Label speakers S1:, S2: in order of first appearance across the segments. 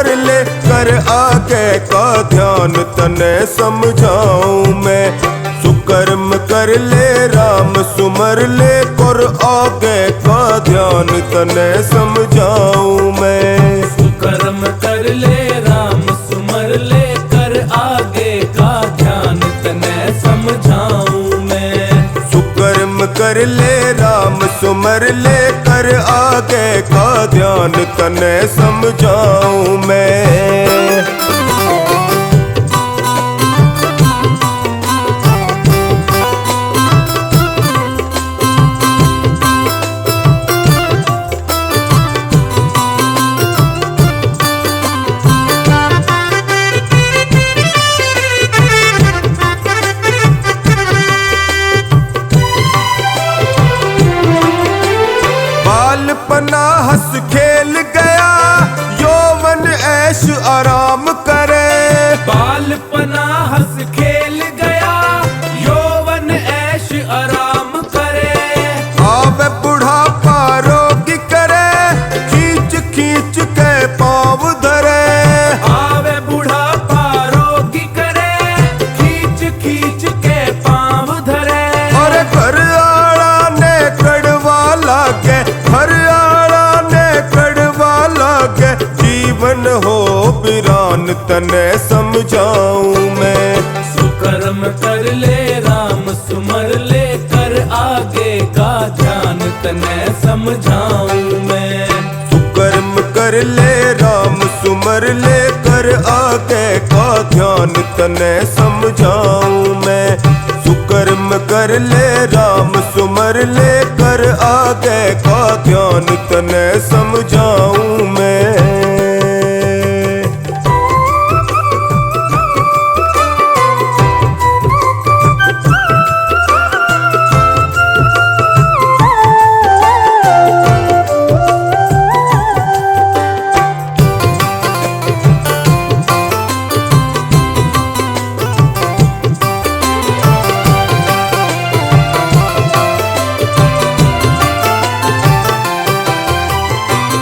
S1: सुमर ले कर आगे का ध्यान तने समझाऊं मैं। सुकर्म कर ले राम सुमर ले कर आगे का ध्यान तने समझाऊं मैं।
S2: सुकर्म कर ले राम सुमर ले कर आगे का ध्यान तने समझाऊं मैं।
S1: सुकर्म कर ले राम सुमर ले कर आगे का ध्यान तने समझाऊं मैं। बालपना हंस खेल गया यौवन ऐश आराम करे।
S2: बालपना हंस खेल गया यौवन ऐश आराम करे।
S1: आवे बुढ़ापा रोगी करे खींच खींच के पाँव धरे।
S2: आवे बुढ़ापा रोगी करे खींच खींच के पाँव धरे।
S1: और घर आड़ा ने कड़वा लागे घर आड़ा ने कड़वा लागे जीवन हो बिरान तने समझाऊं मैं।
S2: सुकर्म कर ले राम सुमर ले कर आगे का ध्यान तने समझाऊं मैं।
S1: सुकर्म कर ले राम सुमर ले कर आगे का ध्यान तने समझाऊं मैं। सुकर्म कर ले राम सुमर ले कर आगे का ध्यान तने समझाऊं मैं।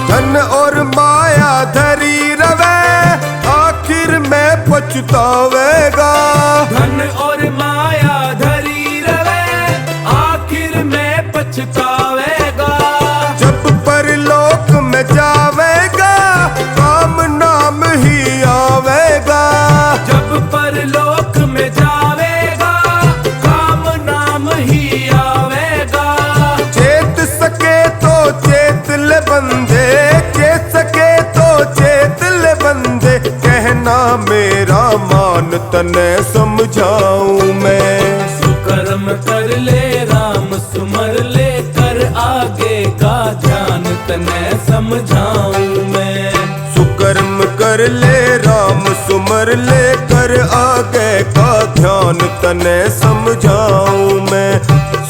S1: धन और माया धरी रवे आखिर में पछतावेगा।
S2: धन और माया धरी रवे आखिर में पछतावेगा।
S1: जब परलोक में जावेगा काम नाम ही आवेगा।
S2: जब परलोक में जावेगा काम नाम ही आवेगा।
S1: चेत सके तो चेत ले बंदे चेत सके तो चेत ले बंदे कहना मेरा मान तने समझाऊं मैं।
S2: सुकर्म कर ले राम सुमर ले कर आगे का ध्यान तने समझाऊं मैं।
S1: सुकर्म कर ले राम सुमर ले कर आगे का ध्यान तने समझाऊं मैं।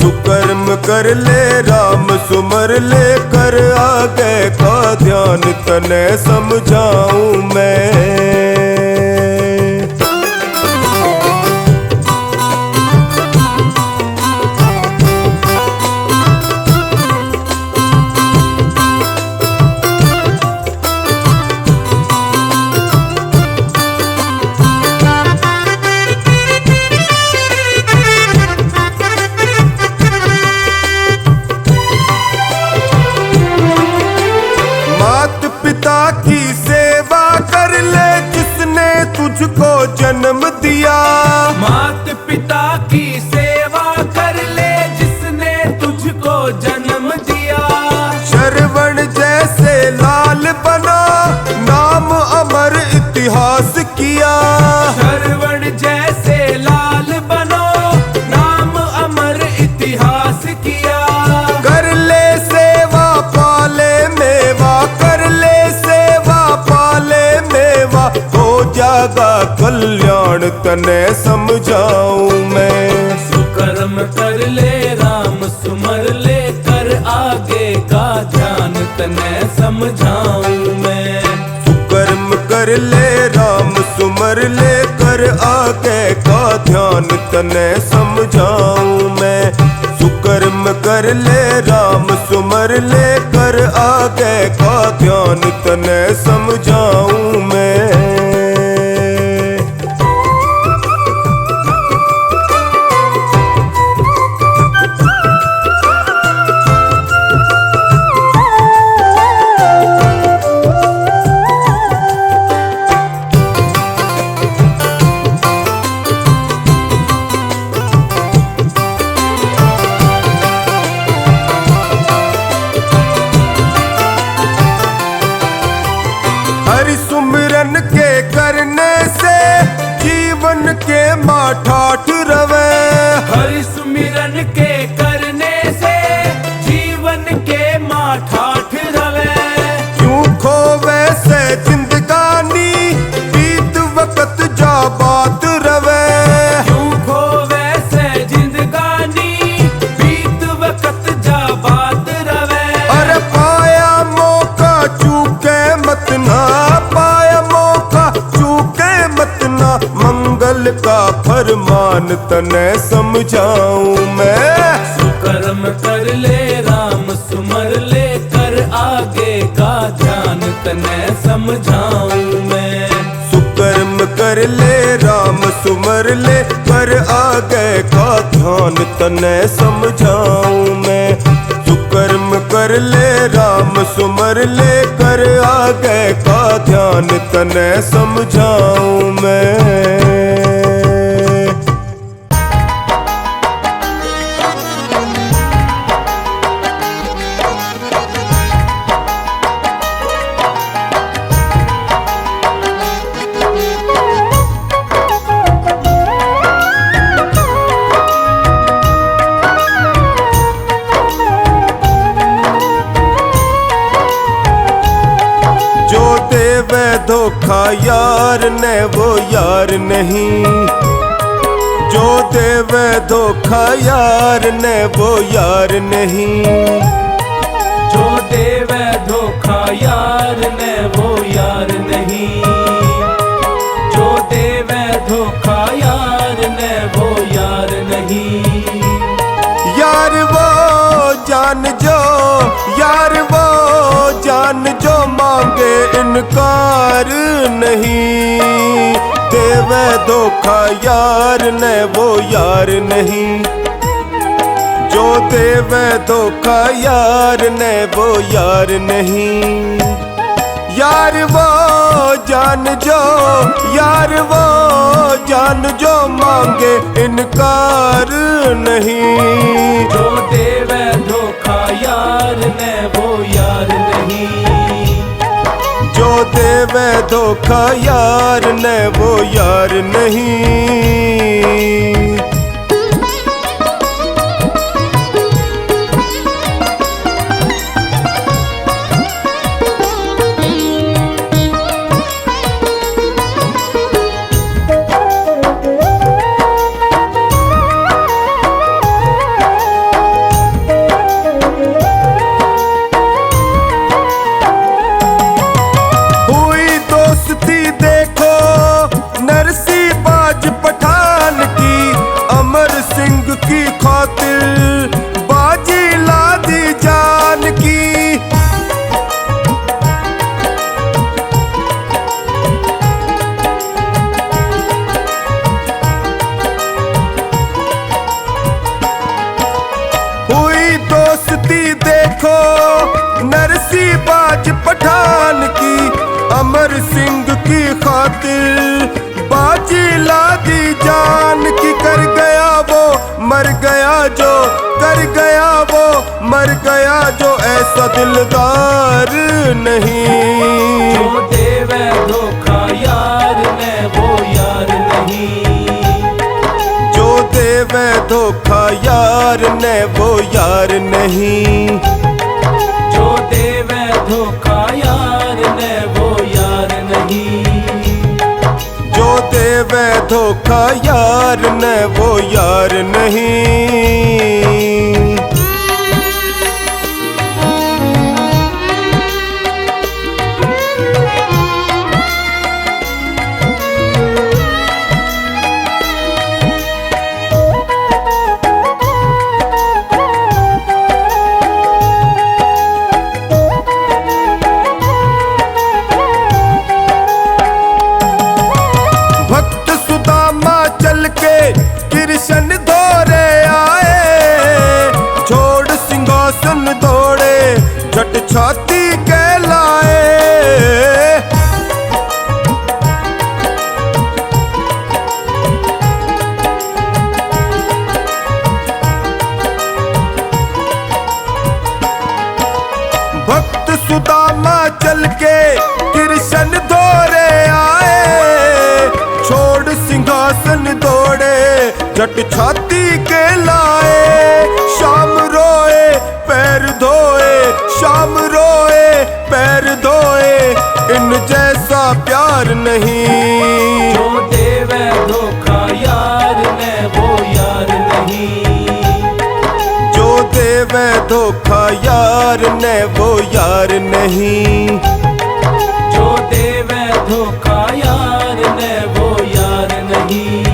S1: सुकर्म कर ले राम सुमर ले कर आगे का ध्यान तने समझाऊं मैं। पिता की सेवा कर ले जिसने तुझको जन्म दिया।
S2: मात पिता की सेवा कर ले जिसने तुझको जन्म दिया।
S1: श्रवण जैसे लाल बना नाम अमर इतिहास किया।
S2: श्रवण जैसे लाल बनो नाम अमर इतिहास किया।
S1: कर ले सेवा पाले मेवा कर ले सेवा पाले मेवा हो जागा कल्याण तने समझाऊं मैं।
S2: सुकर्म कर ले राम सुमर ले कर आगे का ध्यान तने समझाऊं मैं।
S1: सुकर्म कर ले राम सुमर ले कर आगे का ध्यान तने समझाऊं मैं। सुकर्म कर ले राम सुमर ले कर आगे का ध्यान तने समझाऊं मैं। हरि सुमिरन के करने से जीवन के माठाठ रवे।
S2: हरि सुमिरन के करने से जीवन के माठाठ रवे।
S1: क्यों खोवे से जिंदगानी बीत वक्त जा बात रवे।
S2: क्यों खोवे से जिंदगानी बीत वक्त जा बात रवे।
S1: अरे पाया मौका चूके मत ना, पाया मौका चूके मत ना, मंगल का फरमान तने समझाऊं मैं।
S2: सुकर्म कर ले राम सुमर ले, कर आगे का ध्यान तने समझाऊं मैं।
S1: सुकर्म कर ले राम सुमर ले, कर आगे का ध्यान तने समझाऊं मैं। सुकर्म कर ले राम सुमर ले, कर आगे का ध्यान तने समझाऊं मैं। जो देवे धोखा यार ने वो यार नहीं। जो देवे धोखा यार ने वो यार नहीं।
S2: जो देवे धोखा यार ने वो यार नहीं। जो देवे धोखा यार ने वो यार नहीं।
S1: यार वो जान जो, यार वो जान जो मांगे इनकार नहीं। देवे धोखा यार ने वो यार नहीं। जो देवे धोखा यार ने वो यार नहीं। यार वो जान जो, यार वो जान जो मांगे इनकार नहीं।
S2: जो देवे धोखा यार ने वो यार नहीं।
S1: जो देवे धोखा यार ने वो यार नहीं। की खातिर बाजी ला दी जान की। हुई दोस्ती देखो नरसी बाज पठान की। अमर सिंह की खातिर बाजी ला दी जान की। कर गया वो मर गया जो, कर गया वो मर गया जो, ऐसा दिलदार नहीं।
S2: जो देवे धोखा यार ने वो यार नहीं।
S1: जो देवे धोखा यार ने वो यार नहीं।
S2: जो देवे धोखा यार ने वो यार नहीं।
S1: जो देवे धोखा यार ने वो यार नहीं। कृष्ण दौरे आए। झट छाती के लाए, शाम रोए पैर धोए, शाम रोए पैर धोए, इन जैसा प्यार नहीं।
S2: जो देवे धोखा यार ने वो यार नहीं,
S1: जो देवे धोखा यार ने वो यार नहीं,
S2: जो देवे धोखा यार ने वो यार नहीं,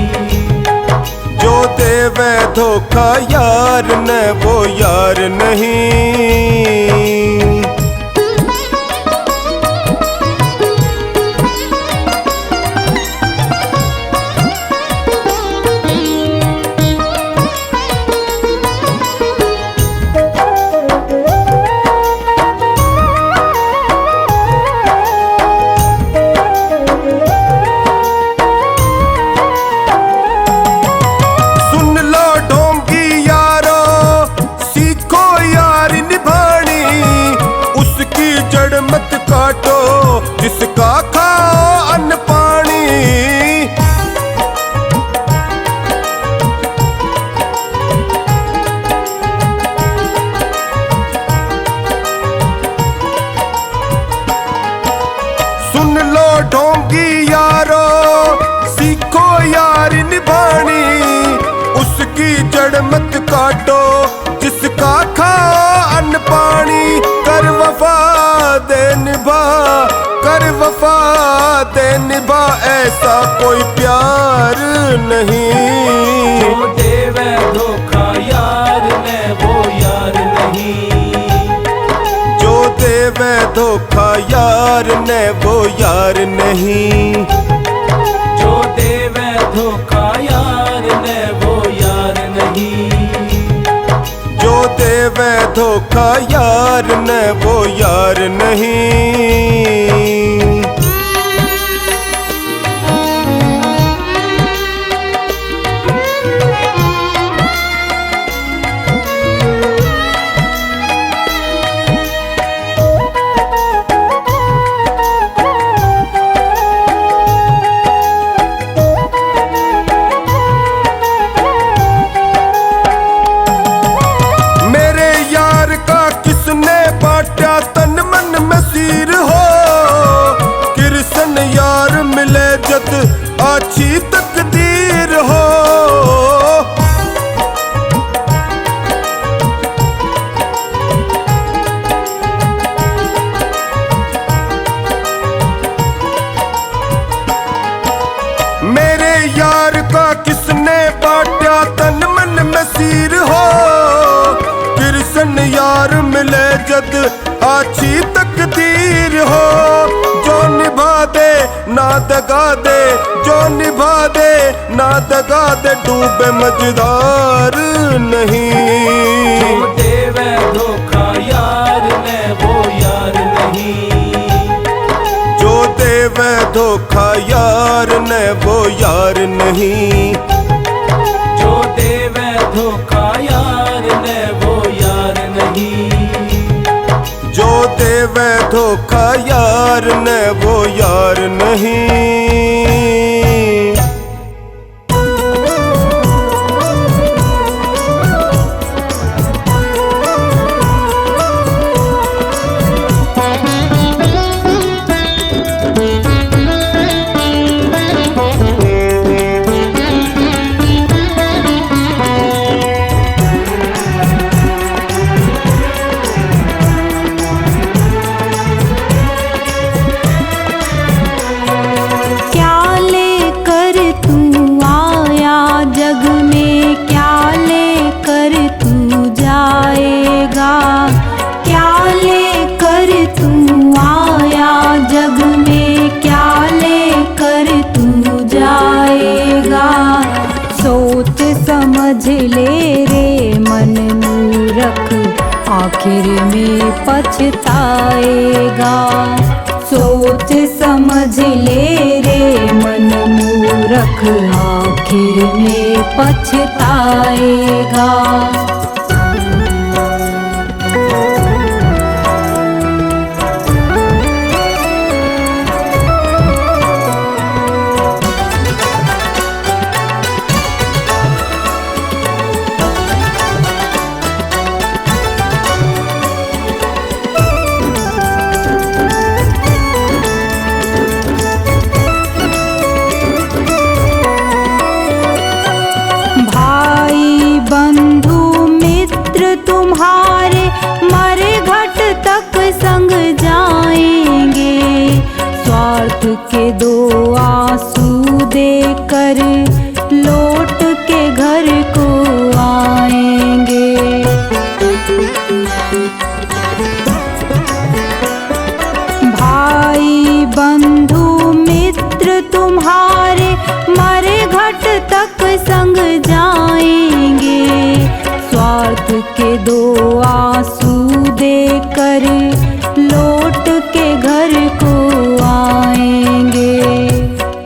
S1: जो देवे धोखा यार ने वो यार नहीं। मत काटो जिसका खाओ अन्न पानी, सुन लो ढोंगी यारो सीखो यार निभानी, उसकी जड़ मत काटो जिसका खाओ अन्न पानी। कर वफा दे निभा, कर वफा दे निभा, ऐसा कोई प्यार नहीं।
S2: जो देवे धोखा यार ने वो यार नहीं,
S1: जो देवे धोखा यार ने वो यार नहीं,
S2: जो देवे धोखा यार ने वो यार नहीं,
S1: जो देवे धोखा यार ने वो यार नहीं। तन मन मसीर हो कृष्ण यार मिले जद अच्छी तकदीर हो। मेरे यार का किसने बांटा तन मन मसीर हो, कृष्ण यार मिले जद अच्छी तकदीर हो। जो निभा दे ना दगा दे, जो निभा दे ना दगा दे, डूबे मझधार नहीं।
S2: जो देवे धोखा यार ने वो यार नहीं,
S1: जो देवे धोखा यार ने वो यार नहीं,
S2: जो देवे धोखा यार ने वो यार नहीं,
S1: जो देवे धोखा यार ने वो यार नहीं।
S3: समझ ले रे मन मूरख, आखिर में पछताएगा। सोच समझ ले रे मन मूरख, आखिर में पछताएगा। स्वार्थ के दो आंसू देकर लौट के घर को आएंगे। भाई बंधु मित्र तुम्हारे मरे घट तक संग जाएंगे। स्वार्थ के दो आंसू देकर लौट के घर को आएंगे।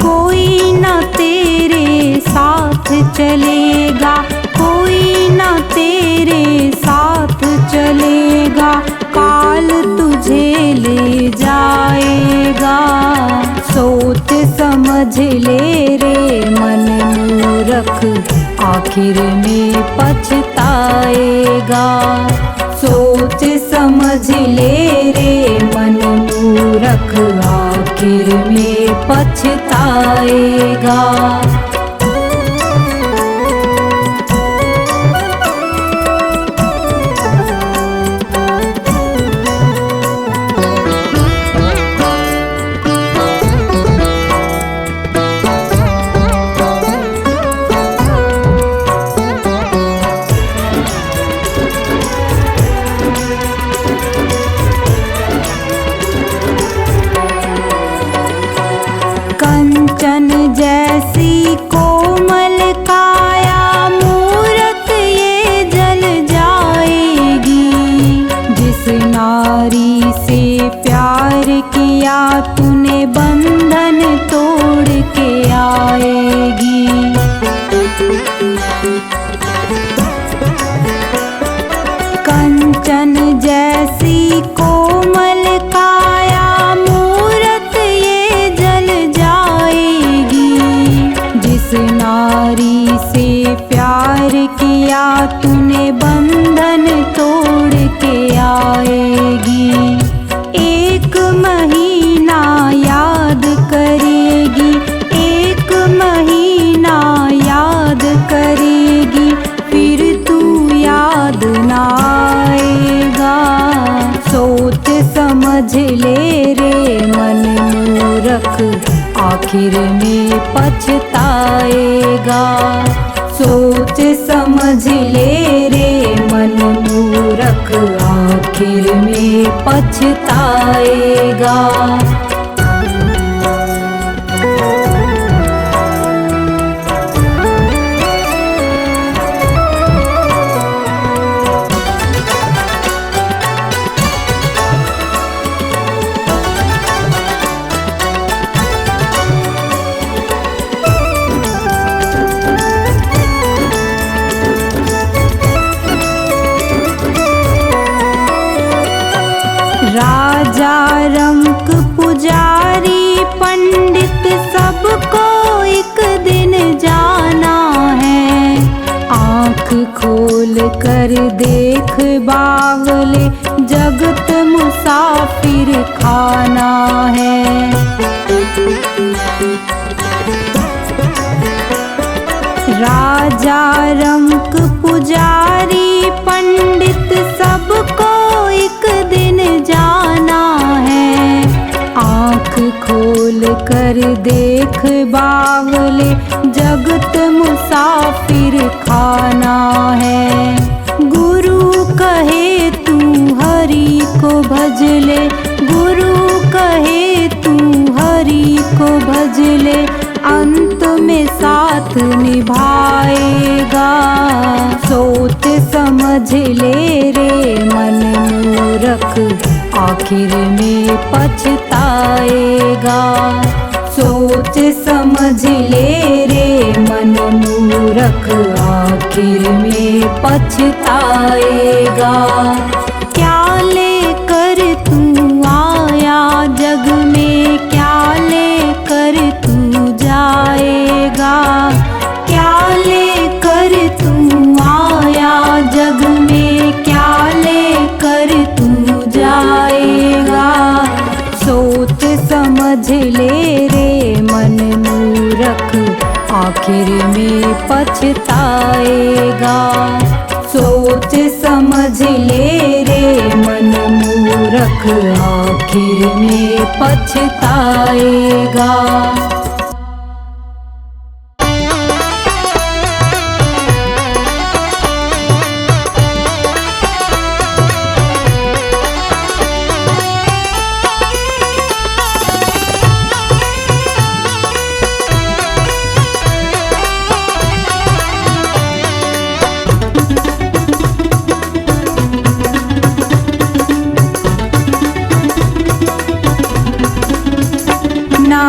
S3: कोई न तेरे साथ चलेगा, कोई न तेरे साथ चलेगा, काल तुझे ले जाएगा। सोच समझ ले रे मन मूरख, आखिर में पछताएगा। सोच समझ ले रे मन मूरख, आखिर में पछताएगा। कंचन जैसी कोमल काया मूरत ये जल जाएगी। जिस नारी से प्यार किया तूने बंधन तोड़ के आएगी। कंचन जैसी कोमल काया मूरत ये जल जाएगी। जिस नारी से प्यार किया तूने बंधन तोड़ के आएगी। एक महीना याद करेगी, एक महीना याद करेगी, फिर तू याद ना आएगा। सोच समझ ले रे मन मूरख, आखिर में पछताएगा। सोच समझ ले रे मन मूरख, आखिर में पछताएगा। राजा रंक पुजारी पंडित सबको एक दिन जाना है। आँख खोल कर देख बावले, जगत मुसाफिर खाना है। राजा रंक पुजारी पंडित सबको एक दिन जाना है। आँख खोल कर देख बावले, जगत मुसाफिर खाना है। गुरु कहे तू हरि को भज ले, गुरु कहे तू हरि को भज ले, अंत में साथ निभाएगा। सोच समझ ले रे मन मूरख, आखिर में पछताएगा। सोच समझ ले रे मन मूरख, आखिर में पछताएगा। क्या लेकर तू आया जग में, क्या लेकर तू जाएगा। क्या लेकर तू आया जग में, क्या लेकर तू जाएगा। सोच समझ ले रे मन मूरख, आखिर में पछताएगा। सोच समझ ले रे मन मूरख, मूर्ख आखिर में पछताएगा। ना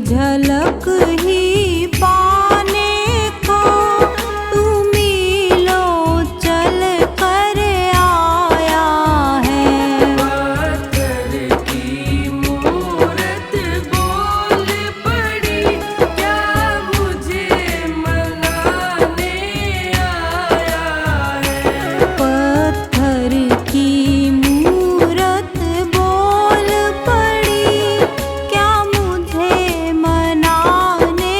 S4: झलक ही पाने को तू मीलों चल कर आया है।
S2: पत्थर की मूरत बोल पड़ी, क्या मुझे मनाने आया है।
S4: पत्थर की मूरत बोल पड़ी, क्या मुझे मनाने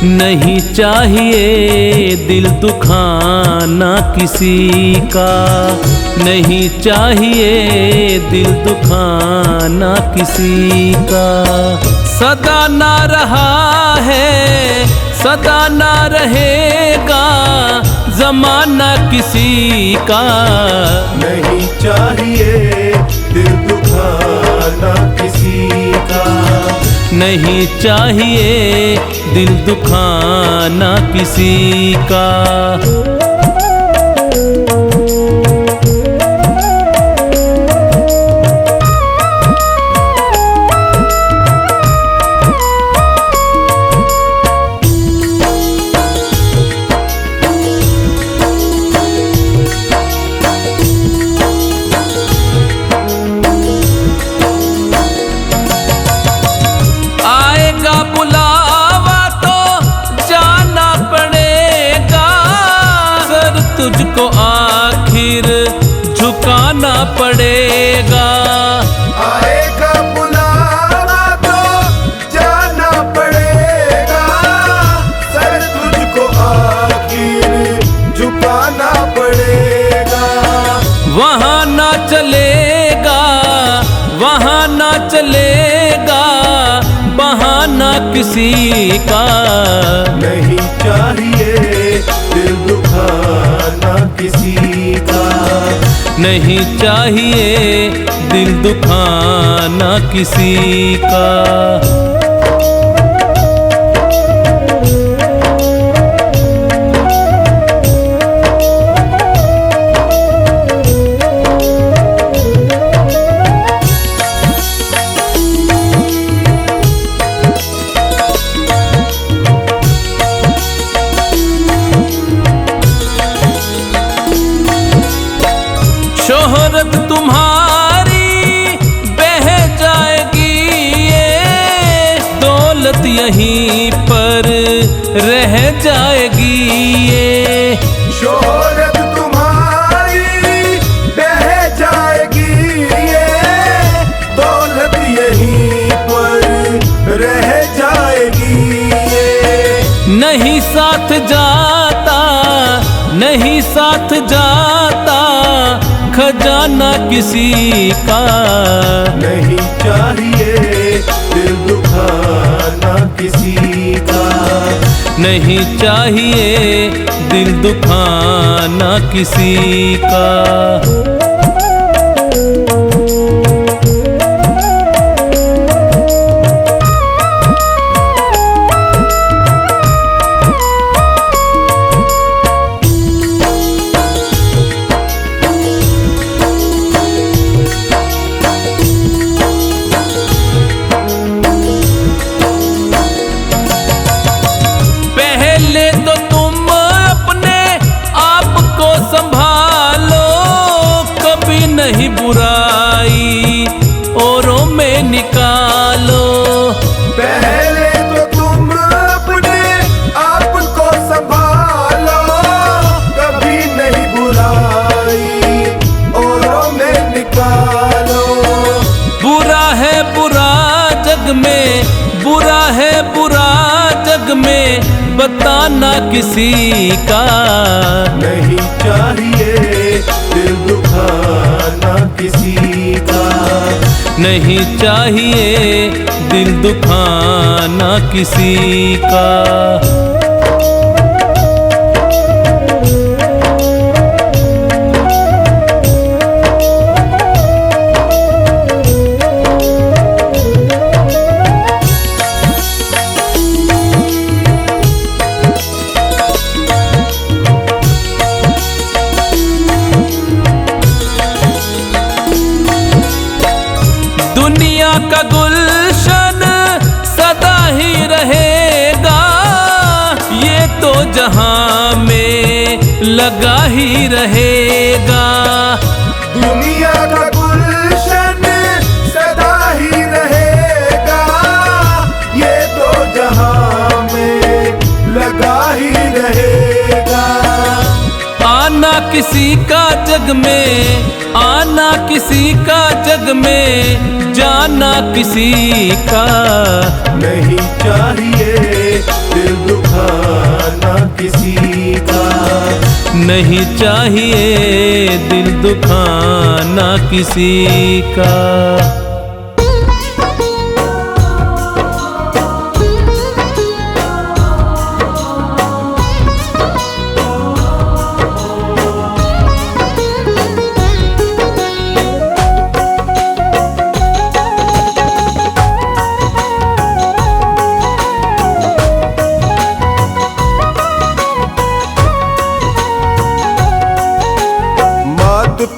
S2: नहीं चाहिए दिल दुखाना किसी का, नहीं चाहिए दिल दुखाना किसी का। सदा ना रहा है, सदा ना रहेगा जमाना किसी का।
S1: नहीं चाहिए दिल दुखाना किसी का,
S2: नहीं चाहिए दिल दुखाना किसी का। तुझको आखिर झुकाना पड़ेगा।
S1: आएगा बुलावा तो जाना पड़ेगा, सर तुझको आखिर झुकाना पड़ेगा।
S2: वहाँ ना चलेगा, वहाँ ना चलेगा बहाना किसी का।
S1: नहीं चाहिए दिल दुखाना किसी का,
S2: नहीं चाहिए दिल दुखाना किसी का। शोहरत तुम्हारी बह जाएगी, ये दौलत यहीं पर रह जाएगी। ये
S1: शोहरत तुम्हारी बह जाएगी, ये दौलत यहीं पर रह जाएगी। ये
S2: नहीं साथ जाता, नहीं साथ जाता खजाना किसी का।
S1: नहीं चाहिए दिल दुखाना किसी का,
S2: नहीं चाहिए दिल दुखाना किसी का। नहीं बुराई औरों में निकालो,
S1: पहले तो तुम अपने आप को संभालो। कभी नहीं बुराई औरों में निकालो।
S2: बुरा है बुरा जग में, बुरा है बुरा जग में बताना किसी का।
S1: नहीं चाहिए दिल दुखाना किसी का,
S2: नहीं चाहिए दिल दुखाना किसी का। दुनिया का गुलशन सदा ही रहेगा, ये तो जहां में लगा ही रहेगा।
S1: दुनिया का गुलशन सदा ही रहेगा, ये तो जहां में लगा ही रहेगा।
S2: आना किसी का जग में, आना किसी का जग में, जाना किसी का
S1: नहीं चाहिए दिल दुखाना किसी का।
S2: नहीं चाहिए दिल दुखाना किसी का।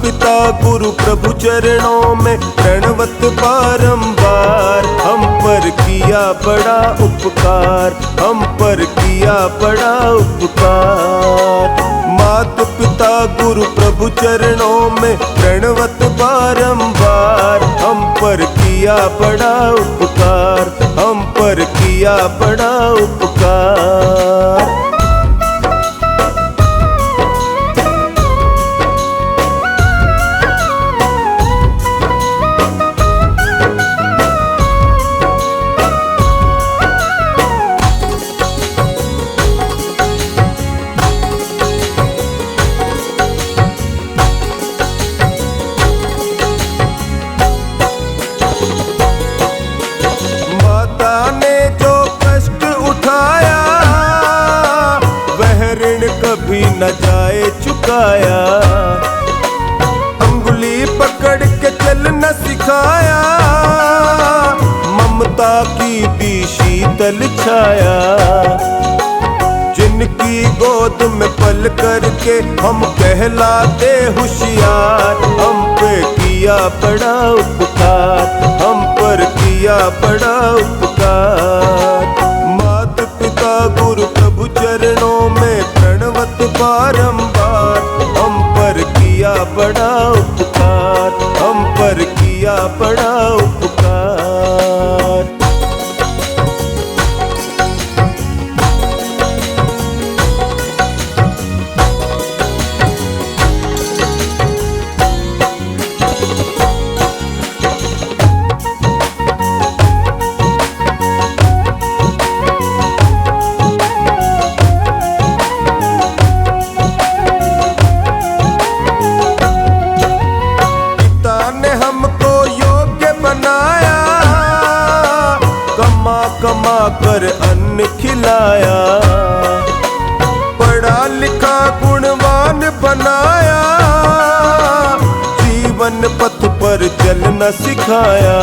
S1: पिता गुरु प्रभु चरणों में प्रणवत बारंबार, हम पर किया बड़ा उपकार, हम पर किया बड़ा उपकार। मात पिता गुरु प्रभु चरणों में प्रणवत बारंबार, हम पर किया बड़ा उपकार, हम पर किया बड़ा उपकार। कभी न जाए चुकाया, अंगुली पकड़ के चलना सिखाया, ममता की दी शीतल छाया। जिनकी गोद में पल करके हम कहलाते होशियार, हम पे किया बड़ा उपकार, हम पर किया बड़ा उपकार। मात पिता गुरु प्रभु चरणों में प्रणवत बारंबार, हम पर किया बड़ा उपकार, हम पर किया बड़ा उपकार। कमा कर अन्न खिलाया, पढ़ा लिखा गुणवान बनाया, जीवन पथ पर चलना सिखाया।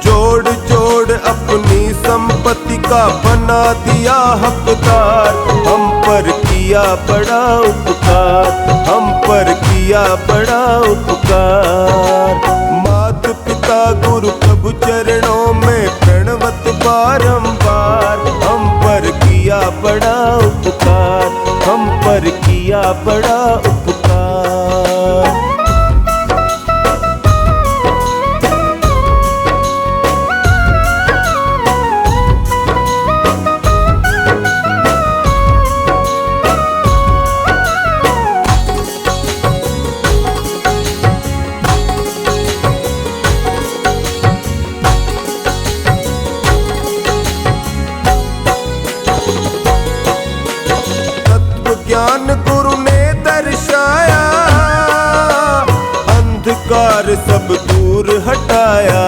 S1: जोड़ जोड़ अपनी संपत्ति का बना दिया हकदार, हम पर किया बड़ा उपकार, हम पर किया बड़ा उपकार। मात पिता गुरु प्रभु चरणों में प्रणवत बारंबार, हम पर किया बड़ा उपकार, हम पर किया बड़ा उपकार। ज्ञान गुरु ने दर्शाया, अंधकार सब दूर हटाया।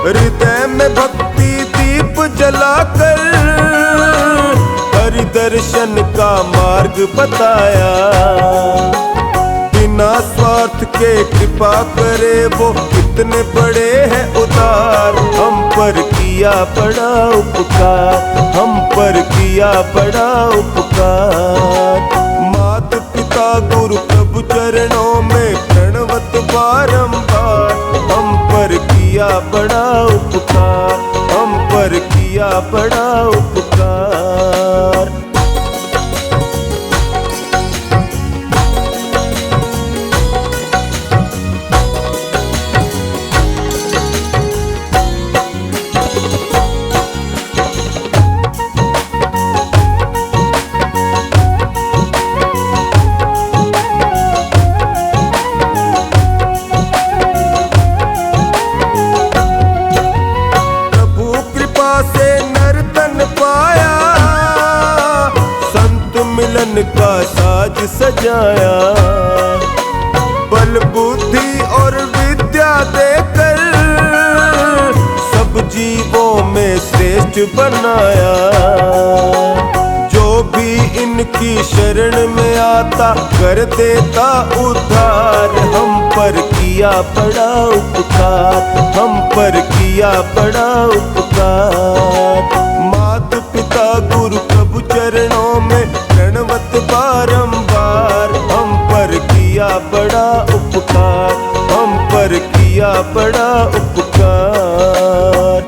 S1: हृदय में भक्ति दीप जलाकर हरि दर्शन का मार्ग बताया। बिना स्वार्थ के कृपा करे वो कितने बड़े हैं उदार, हम पर किया बड़ा उपकार, हम पर किया बड़ा उपकार। मात पिता गुरु प्रभु चरणों में प्रणवत बारंबार, हम पर किया बड़ा उपकार, हम पर किया बड़ा उपकार। जग सजाया। बल बुद्धि और विद्या देकर सब जीवों में श्रेष्ठ बनाया। जो भी इनकी शरण में आता कर देता उद्धार। हम पर किया बड़ा उपकार, हम पर किया बड़ा उपकार। मात पिता गुरु प्रभु चरणों में प्रणवत बारंबार। हम पर किया बड़ा उपकार, हम पर किया बड़ा उपकार।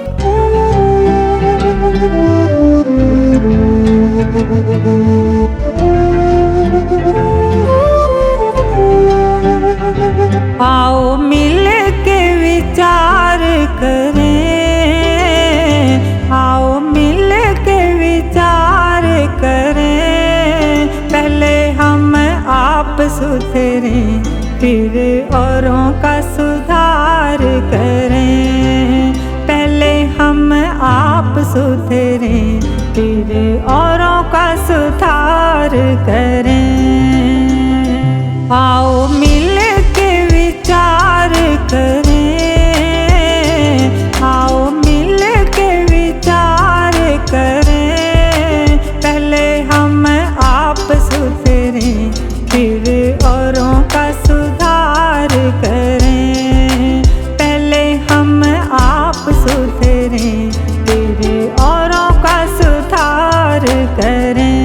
S4: आओ मिल के विचार करें, आओ मिल के विचार करें। पहले हम आप सुधरें, फिर औरों का सुधार करें। पहले हम आप सुधरें, फिर औरों का सुधार करें। आओ मिल के विचार करें, आओ मिल के विचार करें। पहले हम आप सुधरें, फिर औरों का सुधार करें। पहले हम आप सुधरें, फिर औरों का सुधार करें।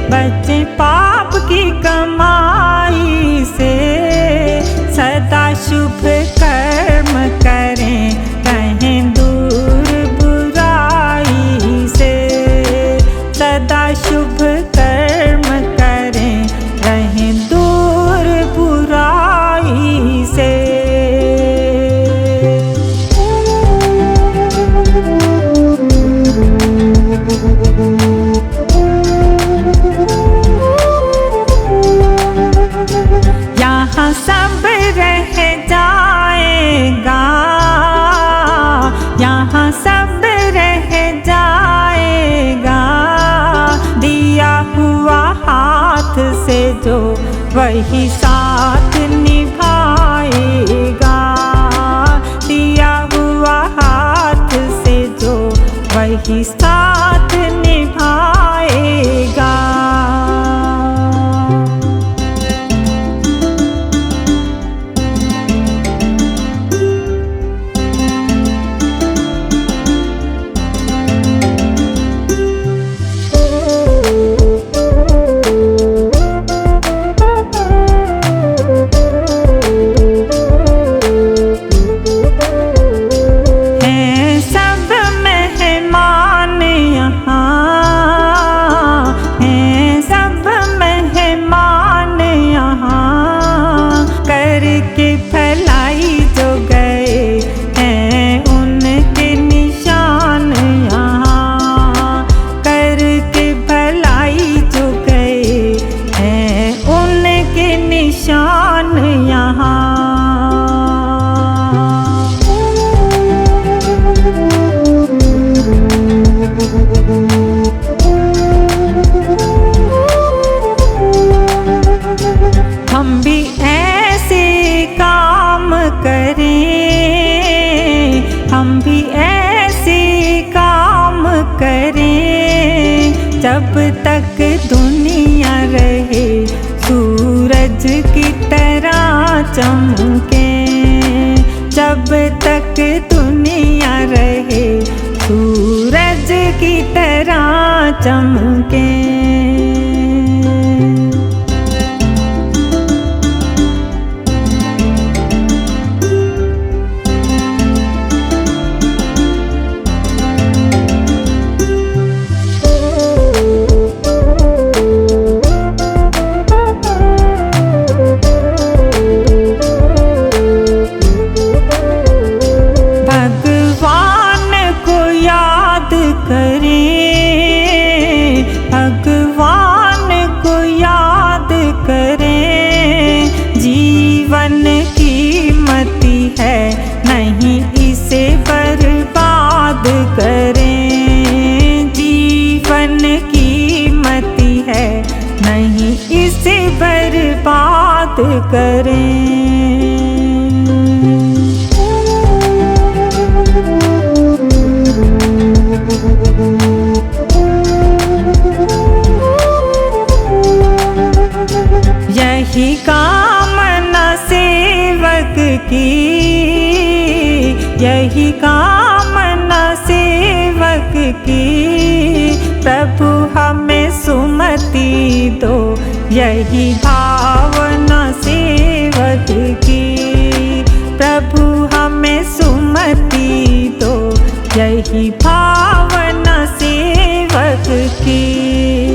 S4: बचे पाप की कमाई से, सदा शुभ कर्म करें, रहें दूर बुराई से। सदा शुभ कर्म करें, रहें दूर बुराई से। यहाँ सब रह जाएगा, यहाँ सब रह जाएगा। दिया हुआ हाथ से जो वही साथ निभाएगा। दिया हुआ हाथ से जो वही साथ निभाएगा। हम भी ऐसे काम करें, हम भी ऐसे काम करें। जब तक दुनिया रहे सूरज की तरह चमके। जब तक दुनिया रहे सूरज की तरह चमके। बात करें। यही कामना सेवक की, यही कामना सेवक की, प्रभु हमें सुमति दो। यही भावना सेवक की, प्रभु हमें सुमति दो। यही भावना सेवक की।